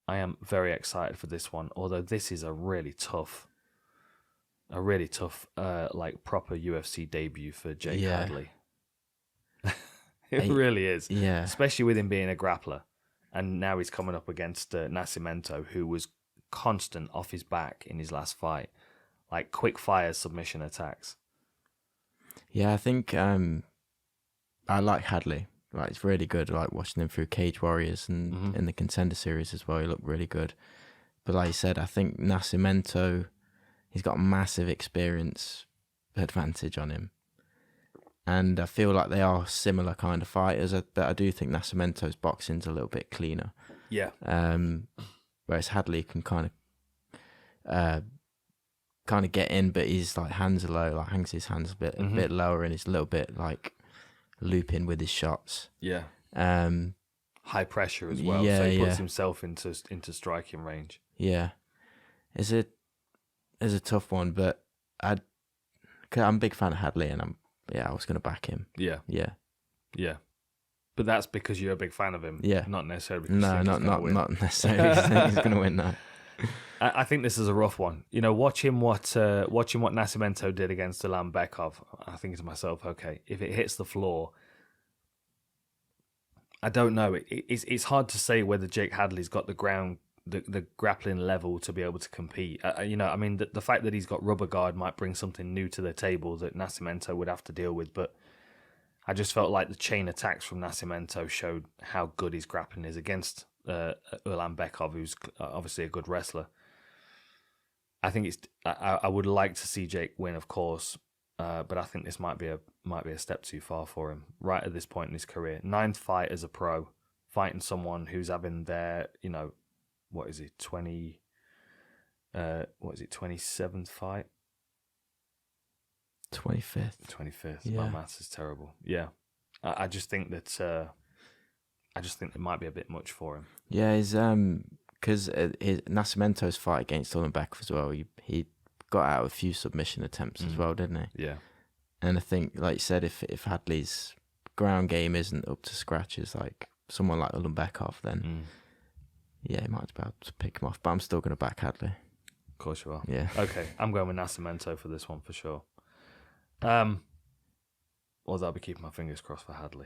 I am very excited for this one. Although this is a really tough, like proper UFC debut for Jake Hadley. It really is. Yeah. Especially with him being a grappler. And now he's coming up against Nascimento, who was constant off his back in his last fight. Like quick fire submission attacks. Yeah, I think I like Hadley. Like, it's really good. I like watching him through Cage Warriors and in the Contender Series as well. He looked really good. But like you said, I think Nascimento, he's got a massive experience advantage on him. And I feel like they are similar kind of fighters, but I do think Nascimento's boxing's a little bit cleaner. Yeah. Whereas Hadley can kind of get in, but his like hands are low, like hangs his hands a bit lower, and he's a little bit like looping with his shots. Yeah. High pressure as well, so he puts himself into striking range. Yeah, it's a tough one, but I'm a big fan of Hadley, and I was going to back him. Yeah. But that's because you're a big fan of him. Yeah. Not necessarily because not necessarily because he's going to win that. I think this is a rough one. You know, watching what Nascimento did against Allan Bekov, I think to myself, okay, if it hits the floor, I don't know. It's hard to say whether Jake Hadley's got the grappling level to be able to compete. The fact that he's got rubber guard might bring something new to the table that Nascimento would have to deal with, but I just felt like the chain attacks from Nascimento showed how good his grappling is against Allan Bekov, who's obviously a good wrestler. I think I would like to see Jake win, of course, but I think this might be a step too far for him right at this point in his career. 9th fight as a pro, fighting someone who's having their, 27th fight? 25th. Yeah. My maths is terrible. Yeah. I just think that it might be a bit much for him. Yeah, because his Nascimento's fight against Allan Bekov as well, he got out a few submission attempts as well, didn't he? Yeah. And I think, like you said, if Hadley's ground game isn't up to scratch as like someone like Allan Bekov, then he might be able to pick him off. But I'm still going to back Hadley. Of course you are. Yeah. Okay, I'm going with Nascimento for this one for sure. Although I'll be keeping my fingers crossed for Hadley.